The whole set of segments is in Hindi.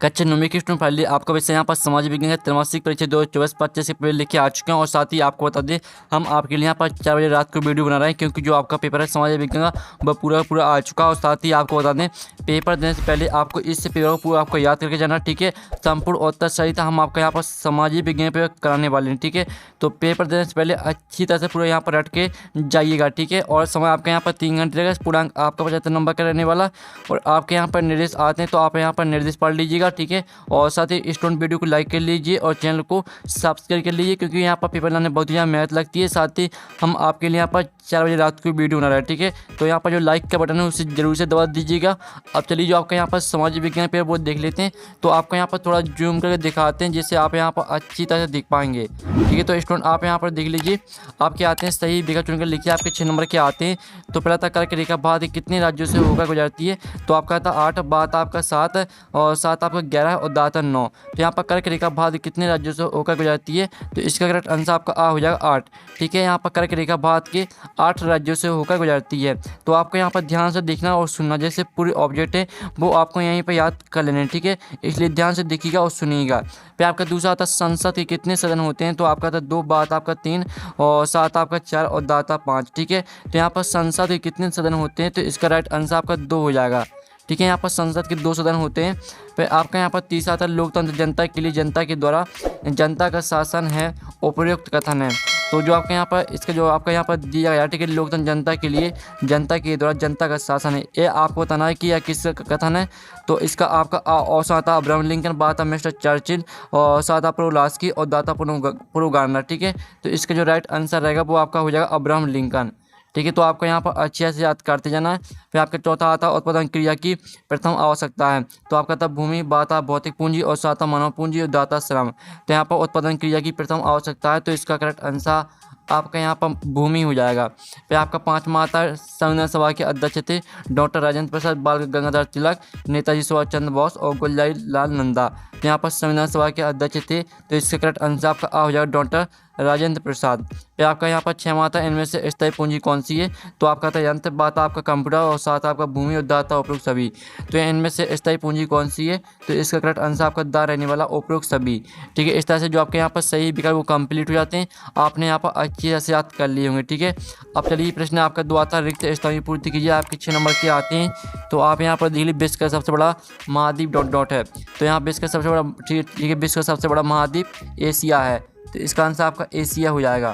कक्षा 9वीं की स्टूडेंट फाइनली आपका विषय यहाँ पर समाज विज्ञान का त्रैमासिक परीक्षा 2024-25 के पेपर लेके आ चुके हैं। और साथ ही आपको बता दें, हम आपके लिए यहाँ पर 4 बजे रात को वीडियो बना रहे हैं, क्योंकि जो आपका पेपर है समाज विज्ञान का वह पूरा आ चुका है। और साथ ही आपको बता दें, पेपर देने से पहले आपको इस पेपर को पूरा आपको याद करके जाना, ठीक है। संपूर्ण उत्तर सही था, हम आपका यहाँ पर सामाजिक विज्ञान पेपर कराने वाले हैं, ठीक है। तो पेपर देने से पहले अच्छी तरह से पूरा यहाँ पर रट के जाइएगा, ठीक है। और समय आपका यहाँ पर 3 घंटे रहेगा। पूर्णांक आपका 75 नंबर का रहने वाला। और आपके यहाँ पर निर्देश आते हैं तो आप यहाँ पर निर्देश पढ़ लीजिएगा, ठीक है। और साथ ही स्टूडेंट वीडियो को लाइक कर लीजिए और चैनल को सब्सक्राइब कर लीजिए, क्योंकि यहाँ पर पेपर लाने बहुत ही ज़्यादा मेहनत लगती है। साथ ही हम आपके लिए यहाँ पर 4 बजे रात को वीडियो बना रहे हैं, ठीक है। तो यहाँ पर जो लाइक का बटन है उसे जरूर से दबा दीजिएगा। अब चलिए जो आपका यहाँ पर सामाजिक विज्ञान पेपर वो देख लेते हैं। तो आपको यहाँ पर थोड़ा जूम करके दिखाते हैं, जिससे आप यहाँ पर अच्छी तरह से देख पाएंगे, ठीक है। तो स्टूडेंट आप यहाँ पर देख लीजिए, आपके आते हैं सही विकल्प चुनकर लिखिए। आपके 6 नंबर के आते हैं। तो पहला था कर्क रेखा भारत कितने राज्यों से होकर गुजरती है। तो आपका था 8, बात आपका 7 और 7 आपका 11 और दाता 9। तो यहाँ पर कर्क रेखा भारत कितने राज्यों से होकर गुजरती है। तो इसका करेक्ट आंसर आपका आ हो जाएगा 8, ठीक है। यहाँ पर कर्क रेखा भारत के 8 राज्यों से होकर गुजरती है। तो आपको यहाँ पर ध्यान से देखना और सुनना, जैसे पूरे ऑब्जेक्ट है वो आपको यहीं पर याद कर लेना है, ठीक है। इसलिए ध्यान से देखिएगा और सुनिएगा। फिर आपका दूसरा आता संसद के कितने सदन होते हैं। तो आपका था 2, बात आपका 3 और 7 आपका 4 और दाता 5, ठीक है। तो यहाँ पर संसद के कितने सदन होते हैं। तो इसका राइट आंसर आपका 2 हो जाएगा, ठीक है। यहाँ पर संसद के 2 सदन होते हैं। फिर आपका यहाँ पर तीसरा आता लोकतंत्र जनता के लिए, जनता के द्वारा जनता का शासन है, उपयुक्त कथन है। तो जो आपके यहाँ पर इसका जो आपका यहाँ पर दिया गया, ठीक है, लोकतंत्र जनता के लिए, जनता के द्वारा जनता का शासन है, ये आपको बताना है कि यह किसका कथन है। तो इसका आपका ऑप्शन आता अब्राहम लिंकन, बात मिस्टर चर्चिल और सात प्रोलास्की और दाता पुरोगार्नर, ठीक है। तो इसका जो राइट आंसर रहेगा वो आपका हो जाएगा अब्राहम लिंकन, ठीक है। तो आपको यहाँ पर अच्छे से याद करते जाना है। फिर आपका चौथा आता उत्पादन क्रिया की प्रथम आवश्यकता है। तो आपका था भूमि, बाता भौतिक पूंजी और साता मानव पूंजी और दाता श्रम। तो यहाँ पर उत्पादन क्रिया की प्रथम आवश्यकता है। तो इसका करेक्ट आंसर आपका यहाँ पर भूमि हो जाएगा। फिर आपका 5वां आता संविधान सभा के अध्यक्ष थे डॉक्टर राजेंद्र प्रसाद, बाल गंगाधर तिलक, नेताजी सुभाष चंद्र बोस और गुलजार लाल नंदा। तो यहाँ पर संविधान सभा के अध्यक्ष थे। तो इसका करेक्ट आंसर आपका आ हो जाएगा डॉक्टर राजेंद्र प्रसाद। फिर आपका यहाँ पर 6वां आता इनमें से स्थायी पूंजी कौन सी है। तो आपका था यंत्र, बात आपका कंप्यूटर और साथ आपका भूमि और दाता उपयुक्त सभी। तो इनमें से स्थायी पूंजी कौन सी है। तो इसका करेक्ट आंसर आपका दा रहने वाला उपयुक्त सभी, ठीक है। इस तरह से जो आपके यहाँ पर सही विकल्प वो कंप्लीट हो जाते हैं। आपने यहाँ पर अच्छी तरह से याद कर लिए होंगे, ठीक है। अब चलिए प्रश्न आपका 2 आता रिक्त स्थान की पूर्ति कीजिए। आपके 6 नंबर के आते हैं। तो आप यहाँ पर देखिए विश्व का सबसे बड़ा महाद्वीप डॉट है। तो यहाँ विश्व का सबसे बड़ा, ठीक है, विश्व का सबसे बड़ा महाद्वीप एशिया है। तो इसका आंसर आपका एशिया हो जाएगा।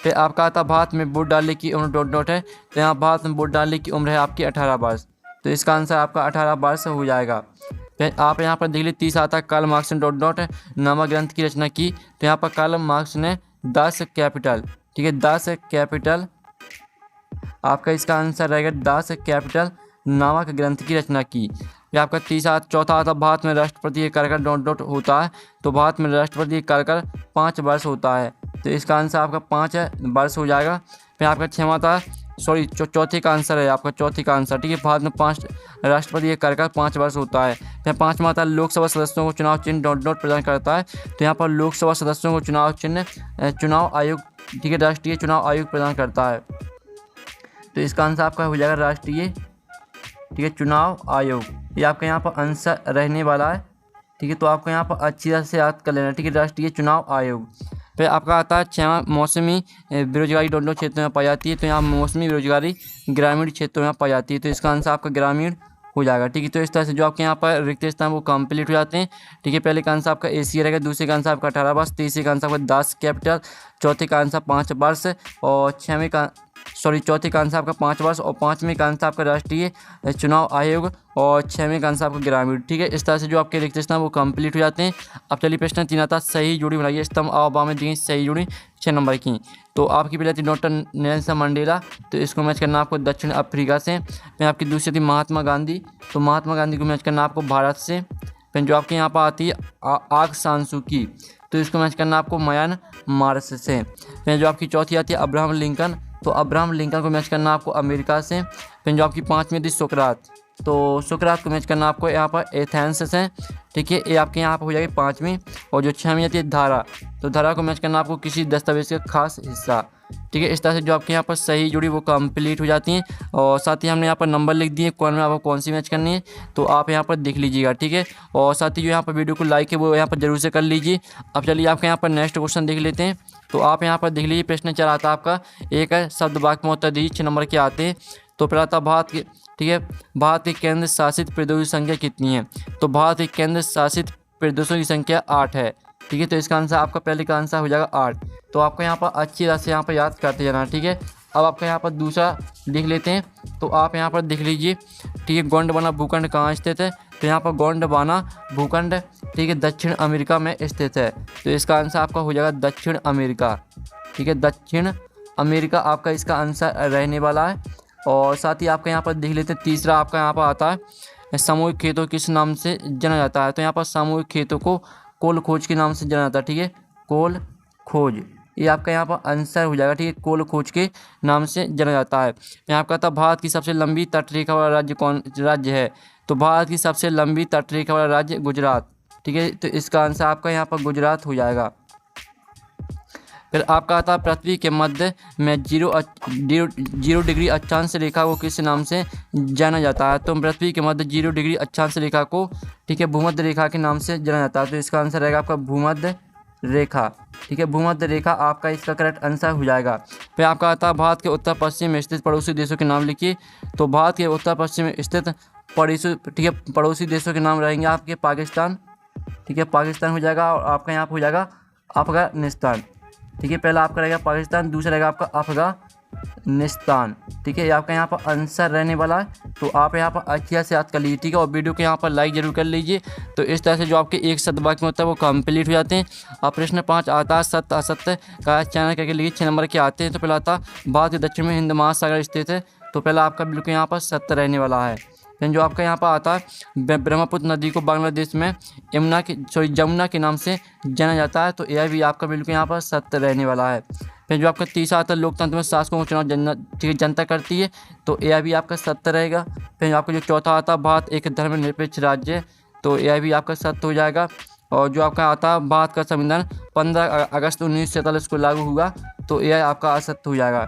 फिर आपका आता भारत में वोट डालने की उम्र डॉट है। तो यहाँ भारत में वोट डालने की उम्र है आपकी 18 वर्ष। तो इसका आंसर आपका 18 वर्ष हो जाएगा। फिर आप यहाँ पर देख लीजिए 30 आता कार्ल मार्क्स ने डॉट है नामक ग्रंथ की रचना की। तो यहाँ पर कार्ल मार्क्स ने 10 कैपिटल, ठीक है, 10 कैपिटल आपका इसका आंसर रहेगा 10 कैपिटल नामक ग्रंथ की रचना की। ये आपका चौथा आता भारत में राष्ट्रपति का कार्यकाल डॉट होता है। तो भारत में राष्ट्रपति का कार्यकाल 5 वर्ष होता है। तो इसका आंसर आपका 5 वर्ष हो जाएगा। फिर आपका 6वां आता चौथे का आंसर है आपका, चौथे का आंसर, ठीक है। भारत में 5 राष्ट्रपति का कार्यकाल 5 वर्ष होता है। फिर 5वां आता लोकसभा सदस्यों को चुनाव चिन्ह डॉट प्रदान करता है। तो यहाँ पर लोकसभा सदस्यों को चुनाव चिन्ह चुनाव आयोग, ठीक है, राष्ट्रीय चुनाव आयोग प्रदान करता है। तो इसका आंसर आपका हो जाएगा राष्ट्रीय, ठीक है, चुनाव आयोग। ये आपका यहाँ पर आंसर रहने वाला है, ठीक है। तो आपको यहाँ पर अच्छी तरह से याद कर लेना, ठीक है, राष्ट्रीय चुनाव आयोग। फिर आपका आता है 6वां मौसमी बेरोजगारी डॉट क्षेत्रों में पाई जाती है। तो यहाँ मौसमी बेरोजगारी ग्रामीण क्षेत्रों में पाई जाती है। तो इसका आंसर आपका ग्रामीण हो जाएगा, ठीक है। तो इस तरह से जो आपके यहाँ पर रिक्त स्थान वो कंप्लीट हो जाते हैं, ठीक है। पहले का आंसर आपका एशिया रहेगा, दूसरे का आंसर आपका 18 वर्ष, तीसरे का आंसर आपका 10 कैपिटल, चौथे का आंसर 5 वर्ष और चौथे का आंसर आपका 5 वर्ष और 5वें का आंसर आपका राष्ट्रीय चुनाव आयोग और 6वें का आंसर आपका ग्रामीण, ठीक है। इस तरह से जो आपके रिक्त स्थान वो कंप्लीट हो जाते हैं। अब चलिए प्रश्न 3 आता सही जोड़ी बनाइए। स्तंभ आवा में दी सही जोड़ी 6 नंबर की। तो आपकी पहले थी डॉक्टर नेल्सन मंडेला। तो इसको मैच करना आपको दक्षिण अफ्रीका से। फिर आपकी दूसरी थी महात्मा गांधी। तो महात्मा गांधी को मैच करना आपको भारत से। फिर जो आपके यहाँ पर आती है आग सांग सू की। तो इसको मैच करना आपको म्यांमार से। फिर जो आपकी चौथी आती है अब्राहम लिंकन। तो अब्राहम लिंकन को मैच करना आपको अमेरिका से। फिर जो आपकी 5वीं थी सुकरात। तो सुकरात को मैच करना आपको यहाँ पर एथेंस से, ठीक है। ये आपके यहाँ पर हो जाएगी 5वीं। और जो 6वीं आती है धारा। तो धारा को मैच करना आपको किसी दस्तावेज का खास हिस्सा, ठीक है। इस तरह से जो आपके यहाँ पर सही जुड़ी वो कंप्लीट हो जाती हैं। और साथ ही हमने यहाँ पर नंबर लिख दिए कौन में आपको कौन सी मैच करनी है, तो आप यहाँ पर देख लीजिएगा, ठीक है। और साथ ही जो यहाँ पर वीडियो को लाइक है वो यहाँ पर जरूर से कर लीजिए। अब चलिए आपके यहाँ पर नेक्स्ट क्वेश्चन देख लेते हैं। तो आप यहाँ पर देख लीजिए, प्रश्न चल आता है आपका, एक है शब्द वाक्य में उत्तर दीजिए, 6 नंबर के आते हैं। तो पहला था भारत के, ठीक है, भारत के केंद्र शासित प्रदेशों की संख्या कितनी है? तो भारत के केंद्र शासित प्रदेशों की संख्या 8 है, ठीक है। तो इसका आंसर आपका पहले का आंसर हो जाएगा 8। तो आपको यहाँ पर अच्छी तरह से यहाँ पर याद करते जाना, ठीक है। अब आपका यहाँ पर दूसरा लिख लेते हैं। तो आप यहाँ पर देख लीजिए, ठीक है, गोंडवाना भूखंड कहाँ स्थित है? तो यहाँ पर गोंडवाना भूखंड, ठीक है, दक्षिण अमेरिका में स्थित है। तो इसका आंसर आपका हो जाएगा दक्षिण अमेरिका, ठीक है, दक्षिण अमेरिका आपका इसका आंसर रहने वाला है। और साथ ही आपका यहाँ पर देख लेते हैं, तीसरा आपका यहाँ पर आता है, सामूहिक खेतों किस नाम से जाना जाता है? तो यहाँ पर सामूहिक खेतों को कोल खोज के नाम से जाना जाता है, ठीक है, कोल खोज, ये आपका यहाँ पर आंसर हो जाएगा, ठीक है, कोल खोज के नाम से जाना जाता है। यहाँ पर था भारत की सबसे लंबी तटरेखा वाला राज्य कौन राज्य है? तो भारत की सबसे लंबी तटरेखा वाला राज्य गुजरात, ठीक है। तो इसका आंसर आपका यहाँ पर गुजरात हो जाएगा। फिर आपका आता है पृथ्वी के मध्य में जीरो डिग्री अक्षांश रेखा को किस नाम से जाना जाता है? तो पृथ्वी के मध्य 0 डिग्री अक्षांश रेखा को, ठीक है, भूमध्य रेखा के नाम से जाना जाता है। तो इसका आंसर रहेगा आपका भूमध्य रेखा, ठीक है, भूमध्य रेखा आपका इसका करेक्ट आंसर हो जाएगा। फिर आपका आता है भारत के उत्तर पश्चिम में स्थित पड़ोसी देशों के नाम लिखिए। तो भारत के उत्तर पश्चिम में स्थित पड़ोसी, ठीक है, पड़ोसी देशों के नाम रहेंगे आपके पाकिस्तान, ठीक है, पाकिस्तान हो जाएगा। और आपका यहाँ पर हो जाएगा अफगानिस्तान, ठीक है, पहला आपका रहेगा पाकिस्तान, दूसरा रहेगा आपका अफगानिस्तान, ठीक है, ये आपका यहाँ पर आंसर रहने वाला है। तो आप यहाँ पर अच्छी से याद कर लीजिए, ठीक है, और वीडियो के यहाँ पर लाइक जरूर कर लीजिए। तो इस तरह से जो आपके एक शब्द वाक्य में होता है वो कंप्लीट हो जाते हैं। अब प्रश्न 5 आता है, सत्य असत्य का चयन करके लिखिए, 6 नंबर के आते हैं। तो पहला आता भारत के दक्षिण में हिंद महासागर स्थित है। तो पहला आपका बिल्कुल यहाँ पर सत्य रहने वाला है। फिर जो आपका यहाँ पर आता है, ब्रह्मपुत्र नदी को बांग्लादेश में जमुना के नाम से जाना जाता है। तो यह भी आपका बिल्कुल यहाँ पर सत्य रहने वाला है। फिर जो आपका तीसरा आता है, लोकतंत्र में शासकों को चुनाव जनता करती है। तो यह भी आपका सत्य रहेगा। फिर आपका जो चौथा आता है, भारत एक धर्मनिरपेक्ष राज्य है। तो यह भी आपका सत्य हो जाएगा। और जो आपका आता है, भारत का संविधान 15 अगस्त 1947 को लागू हुआ। तो यह आपका असत्य हो जाएगा।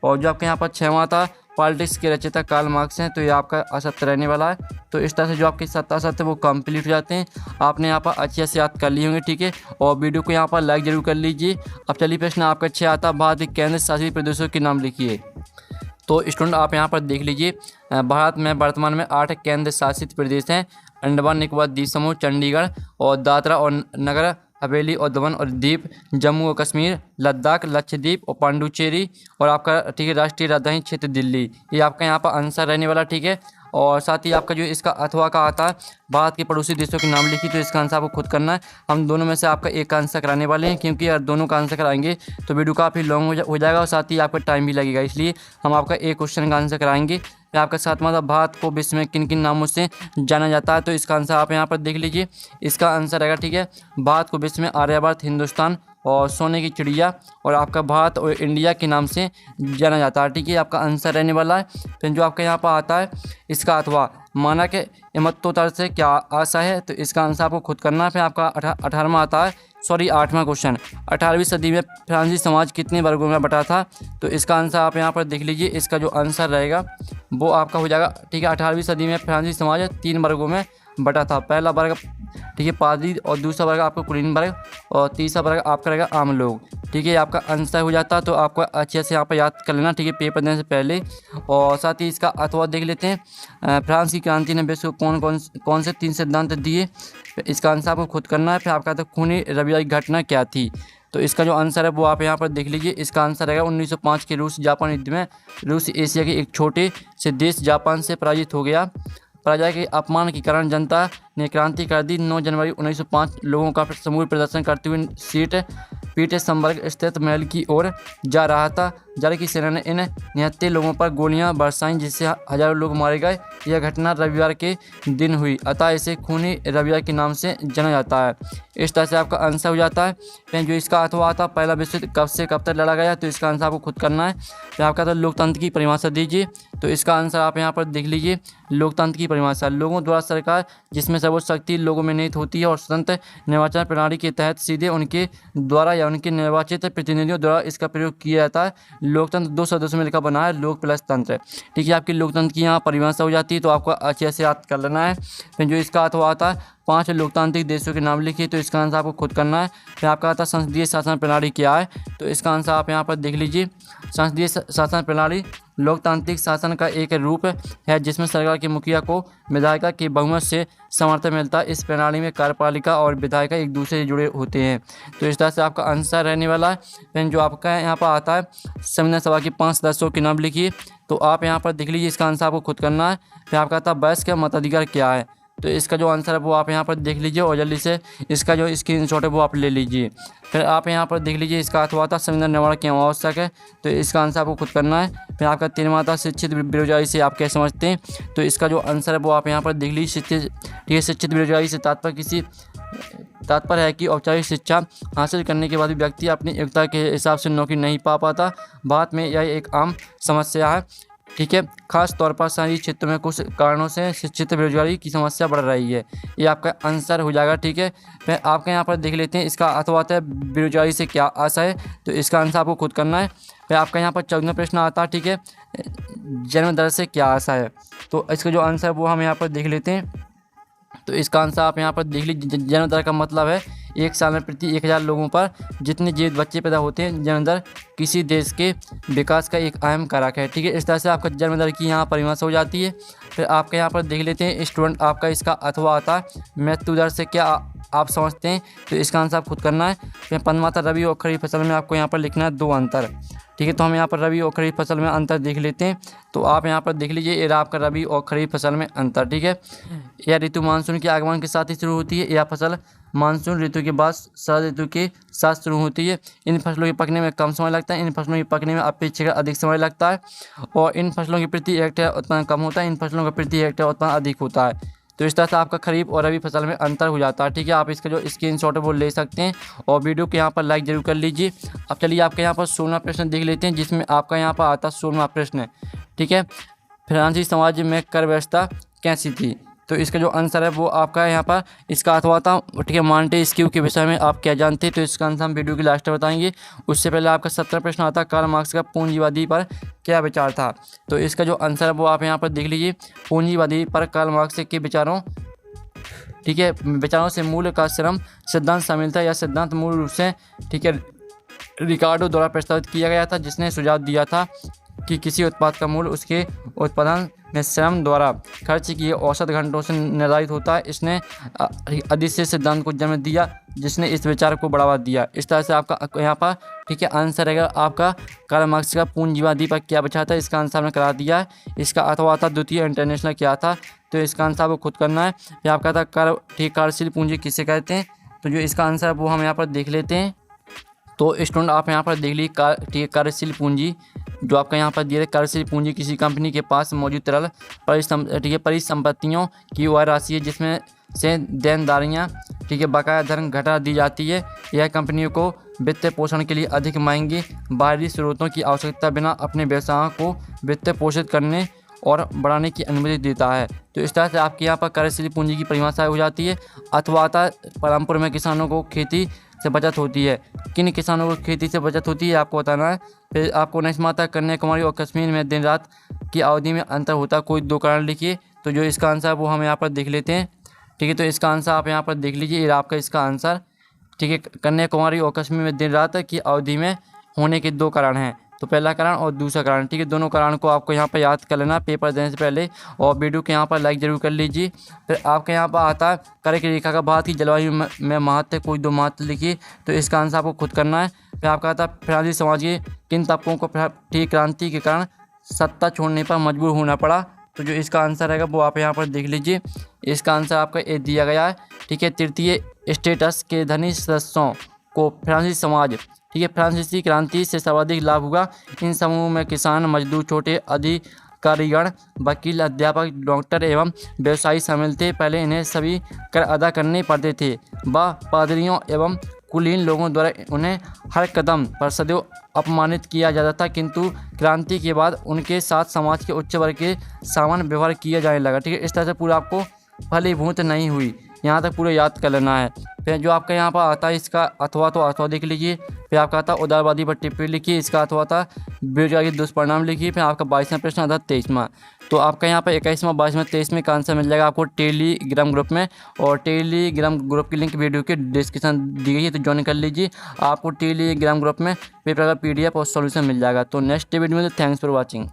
और जो आपके यहाँ पर 6वां आता है, पॉलिटिक्स के रचयिता कार्ल मार्क्स हैं। तो ये आपका असत्य रहने वाला है। तो इस तरह से जो आपके सत्य असत्य वो कंप्लीट हो जाते हैं। आपने यहाँ पर अच्छे से याद कर लिए होंगे, ठीक है, और वीडियो को यहाँ पर लाइक जरूर कर लीजिए। अब चलिए प्रश्न आपका 6 आता है, भारत के केंद्र शासित प्रदेशों के नाम लिखिए। तो स्टूडेंट आप यहाँ पर देख लीजिए, भारत में वर्तमान में 8 केंद्र शासित प्रदेश हैं, अंडमान निकोबार द्वीप समूह, चंडीगढ़ और दादरा और नगर हवेली और दमन और दीप, जम्मू और कश्मीर, लद्दाख, लक्षद्वीप और पांडुचेरी, और आपका, ठीक है, राष्ट्रीय राजधानी क्षेत्र दिल्ली। ये आपका यहाँ पर आंसर रहने वाला, ठीक है। और साथ ही आपका जो इसका अथवा का आता है, भारत के पड़ोसी देशों के नाम लिखिए। तो इसका आंसर आपको खुद करना है। हम दोनों में से आपका एक का आंसर कराने वाले हैं, क्योंकि यार दोनों का आंसर कराएंगे तो वीडियो काफ़ी लॉन्ग हो जाएगा और साथ ही आपका टाइम भी लगेगा, इसलिए हम आपका एक क्वेश्चन का आंसर कराएंगे। आपका 7वां था, भारत को विश्व में किन किन नामों से जाना जाता है। तो इसका आंसर आप यहाँ पर देख लीजिए, इसका आंसर रहेगा, ठीक है, भारत को विश्व में आर्यभट्ट, हिंदुस्तान और सोने की चिड़िया और आपका भारत और इंडिया के नाम से जाना जाता है, ठीक है, आपका आंसर रहने वाला है। फिर जो आपका यहाँ पर आता है, इसका अथवा माना के इमत्तोत्तर से क्या आशा है। तो इसका आंसर आपको खुद करना है। फिर आपका 18वां आता है, 8वां क्वेश्चन, 18वीं सदी में फ्रांसीसी समाज कितने वर्गों में बटा था। तो इसका आंसर आप यहाँ पर देख लीजिए, इसका जो आंसर रहेगा वो आपका हो जाएगा, ठीक है, 18वीं सदी में फ्रांसीसी समाज 3 वर्गों में बटा था। पहला वर्ग, ठीक है, पादरी, और दूसरा वर्ग आपका कुलीन वर्ग, और तीसरा वर्ग आपका रहेगा आम लोग, ठीक है, आपका आंसर हो जाता है। तो आपको अच्छे से यहाँ पर याद कर लेना, ठीक है, पेपर देने से पहले। और साथ ही इसका अथवा देख लेते हैं, फ्रांस की क्रांति ने विश्व को कौन से 3 सिद्धांत दिए। इसका आंसर आपको खुद करना है। फिर आपका आता है, खूनी रविवार की घटना क्या थी। तो इसका जो आंसर है वो आप यहाँ पर देख लीजिए, इसका आंसर रहेगा 1905 के रूस जापान युद्ध में रूस एशिया के एक छोटे से देश जापान से पराजित हो गया। पराजय के अपमान के कारण जनता ने क्रांति कर दी। 9 जनवरी 1905 लोगों का समूह प्रदर्शन करते हुए सीट पीटर्सबर्ग स्थित महल की ओर जा रहा था। जारी की सेना ने इन निहत्थे लोगों पर गोलियां बरसाईं जिससे हजारों लोग मारे गए। यह घटना रविवार के दिन हुई, अतः इसे खूनी रविवार के नाम से जाना जाता है। इस तरह से आपका आंसर हो जाता है। फिर जो इसका अथवा आता पहला विश्व युद्ध कब से कब तक लड़ा गया, तो इसका आंसर आपको खुद करना है। फिर आपका था लोकतंत्र की परिभाषा दीजिए, तो इसका आंसर आप यहाँ पर देख लीजिए। लोकतंत्र की परिभाषा लोगों द्वारा सरकार जिसमें सर्वोच्च शक्ति लोगों में निहित होती है और स्वतंत्र निर्वाचन प्रणाली के तहत सीधे उनके द्वारा या उनके निर्वाचित प्रतिनिधियों द्वारा इसका प्रयोग किया जाता है। लोकतंत्र 2 सदस्यों में मिलकर बना है, लोक प्लस तंत्र। ठीक है, आपकी लोकतंत्र की यहाँ परिभाषा हो जाती है, तो आपको अच्छे से याद कर लेना है। फिर जो इसका अथवा आता है 5 लोकतांत्रिक देशों के नाम लिखिए, तो इसका आंसर आपको खुद करना है। फिर आपका आता है संसदीय शासन प्रणाली क्या है, तो इसका आंसर आप यहाँ पर देख लीजिए। संसदीय शासन प्रणाली लोकतांत्रिक शासन का एक रूप है जिसमें सरकार के मुखिया को विधायिका के बहुमत से समर्थन मिलता है। इस प्रणाली में कार्यपालिका और विधायिका एक दूसरे से जुड़े होते हैं, तो इस तरह से आपका आंसर रहने वाला है। फिर जो आपका यहाँ पर आता है संविधान सभा के 5 सदस्यों के नाम लिखिए, तो आप यहाँ पर देख लीजिए, इसका आंसर आपको खुद करना है। फिर आपका आता है वयस्क मताधिकार क्या है, तो इसका जो आंसर है वो आप यहाँ पर देख लीजिए और जल्दी से इसका जो स्क्रीनशॉट है वो आप ले लीजिए। फिर आप यहाँ पर देख लीजिए, इसका अथवा था संविधान निर्माण क्यों आवश्यक है, तो इसका आंसर आपको खुद करना है। फिर आपका 13वां था शिक्षित बेरोजगारी से आप क्या समझते हैं, तो इसका जो आंसर है वो आप यहाँ पर देख लीजिए। ठीक है, शिक्षित बेरोजगारी से तात्पर्य है कि औपचारिक शिक्षा हासिल करने के बाद भी व्यक्ति अपनी योग्यता के हिसाब से नौकरी नहीं पा पाता। भारत में यह एक आम समस्या है। ठीक है, खास तौर पर शहरी क्षेत्रों में कुछ कारणों से शिक्षित बेरोजगारी की समस्या बढ़ रही है। ये आपका आंसर हो जाएगा। ठीक है, फिर आपके यहाँ पर देख लेते हैं इसका अथवा है बेरोजगारी से क्या आशा है, तो इसका आंसर आपको खुद करना है। फिर आपका यहाँ पर 14वां प्रश्न आता है, ठीक है, जन्म दर से क्या आशा है, तो इसका जो आंसर है वो हम यहाँ पर देख लेते हैं। तो इसका आंसर आप यहाँ पर देख लीजिए। जन्म दर का मतलब है एक साल में प्रति 1000 लोगों पर जितने जीवित बच्चे पैदा होते हैं। जन्म दर किसी देश के विकास का एक अहम कारक है। ठीक है, इस तरह से आपका जन्म दर की यहाँ परिभाषा हो जाती है। फिर आपके यहाँ पर देख लेते हैं स्टूडेंट, आपका इसका अथवा आता है मृत्यु दर से क्या आप समझते हैं, तो इसका आंसर आप खुद करना है। फिर 15वां था रबी और खरीफ फसल में आपको यहाँ पर लिखना है 2 अंतर। ठीक है, तो हम यहाँ पर रबी और खरीफ फसल में अंतर देख लेते हैं, तो आप यहाँ पर देख लीजिए, ये आपका रबी और खरीफ फसल में अंतर। ठीक है, यह ऋतु मानसून के आगमन के साथ ही शुरू होती है। यह फसल मानसून ऋतु के बाद शरद ऋतु के साथ शुरू होती है। इन फसलों के पकने में कम समय लगता है, इन फसलों के पकने में अपेक्षाकृत अधिक समय लगता है, और इन फसलों की प्रति हेक्टेयर उत्पादन कम होता है, इन फसलों का प्रति हेक्टेयर उत्पादन अधिक होता है। तो इस तरह से आपका खरीफ और रबी फसल में अंतर हो जाता है। ठीक है, आप इसका जो स्क्रीनशॉट है वो ले सकते हैं और वीडियो के यहाँ पर लाइक जरूर कर लीजिए। अब चलिए आपके यहाँ पर 16वां प्रश्न देख लेते हैं, जिसमें आपका यहाँ पर आता है 16वां प्रश्न। ठीक है, फ्रांसीसी समाज में कर व्यवस्था कैसी थी, तो इसका जो आंसर है वो आपका यहाँ पर इसका अथवा था। ठीक है, मॉन्टेस्क्यू के विषय में आप क्या जानते हैं, तो इसका आंसर हम वीडियो की लास्ट में बताएंगे। उससे पहले आपका 17वां प्रश्न आता है कार्ल मार्क्स का पूंजीवादी पर क्या विचार था, तो इसका जो आंसर है वो आप यहाँ पर देख लीजिए। पूंजीवादी पर कार्ल मार्क्स के विचारों, ठीक है, विचारों से मूल्य का श्रम सिद्धांत शामिल था। यह सिद्धांत मूल रूप से, ठीक है, रिकार्डो द्वारा प्रस्तावित किया गया था, जिसने सुझाव दिया था कि किसी उत्पाद का मूल्य उसके उत्पादन में श्रम द्वारा खर्च किए औसत घंटों से निर्धारित होता है। इसने अधिशेष सिद्धांत को जन्म दिया, जिसने इस विचार को बढ़ावा दिया। इस तरह से आपका यहाँ पर, ठीक है, आंसर रहेगा आपका कार्ल मार्क्स का पूंजीवादी पर क्या विचार था, इसका आंसर हमने करा दिया है। इसका अथवा था द्वितीय इंटरनेशनल क्या था, तो इसका आंसर आपको खुद करना है। फिर आपका था कार्यशील पूंजी किसे कहते हैं, तो जो इसका आंसर है वो हम यहाँ पर देख लेते हैं। तो स्टूडेंट आप यहाँ पर देख लीजिए, ठीक है, कार्यशील पूंजी जो आपका यहाँ पर दिया है, कार्यशील पूंजी किसी कंपनी के पास मौजूद तरल परिसंपत्तियों की वह राशि है जिसमें से देनदारियाँ, ठीक है, बकाया धन घटा दी जाती है। यह कंपनियों को वित्तीय पोषण के लिए अधिक महंगी बाहरी स्रोतों की आवश्यकता बिना अपने व्यवसायों को वित्तीय पोषित करने और बढ़ाने की अनुमति देता है। तो इस तरह से आपके यहाँ पर कार्यशील पूंजी की परिभाषा हो जाती है। अथवा परमपुर में किसानों को खेती से बचत होती है। किन किसानों को खेती से बचत होती है आपको बताना है। फिर आपको 19 माह तक कन्याकुमारी और कश्मीर में दिन रात की अवधि में अंतर होता है, कोई 2 कारण लिखिए। तो जो इसका आंसर है वो हम यहाँ पर देख लेते हैं। ठीक है, तो इसका आंसर आप यहाँ पर देख लीजिए, ये आपका इसका आंसर, ठीक है, कन्याकुमारी और कश्मीर में दिन रात की अवधि में होने के 2 कारण हैं। तो पहला कारण और दूसरा कारण, ठीक है, दोनों कारण को आपको यहाँ पर याद कर लेना पेपर देने से पहले, और वीडियो के यहाँ पर लाइक जरूर कर लीजिए। फिर आपके यहाँ पर आता है कर्क रेखा का भारत की जलवायु में महत्व, कोई 2 महत्व लिखिए। तो इसका आंसर आपको खुद करना है। फिर आपका आता है फ्रांसीसी समाज के किन तबकों को ठीक क्रांति के कारण सत्ता छोड़ने पर मजबूर होना पड़ा, तो जो इसका आंसर रहेगा वो आप यहाँ पर देख लीजिए। इसका आंसर आपका ए दिया गया है। ठीक है, तृतीय स्टेटस के धनी सदस्यों को फ्रांसीसी समाज ठीक है। फ्रांसीसी क्रांति से सर्वाधिक लाभ हुआ। इन समूह में किसान, मजदूर, छोटे अधिकारीगण, वकील, अध्यापक, डॉक्टर एवं व्यवसायी शामिल थे। पहले इन्हें सभी कर अदा करने पड़ते थे। पादरियों एवं कुलीन लोगों द्वारा उन्हें हर कदम पर सदैव अपमानित किया जाता था, किंतु क्रांति के बाद उनके साथ समाज के उच्च वर्ग के समान व्यवहार किया जाने लगा। ठीक है, इस तरह से पूरा आपको फलीभूत नहीं हुई, यहाँ तक पूरा याद कर लेना है। फिर जो आपका यहाँ पर आता है इसका अथवा, तो अथवा देख लीजिए। फिर आपका आता है उदारवादी पर टिप्पणी लिखिए, इसका अथवा था बेरोजगारी के दुष्परिणाम लिखिए। फिर आपका 22वां प्रश्न आता है 23वां। तो आपका यहाँ पर 21वां, 22वां, 23वें का आंसर मिल जाएगा आपको टेलीग्राम ग्रुप में, और टेलीग्राम ग्रुप की लिंक वीडियो के डिस्क्रिप्शन दी गई है, तो ज्वाइन कर लीजिए। आपको टेलीग्राम ग्रुप में पेपर का PDF और सॉल्यूशन मिल जाएगा। तो नेक्स्ट वीडियो में थैंक्स फॉर वॉचिंग।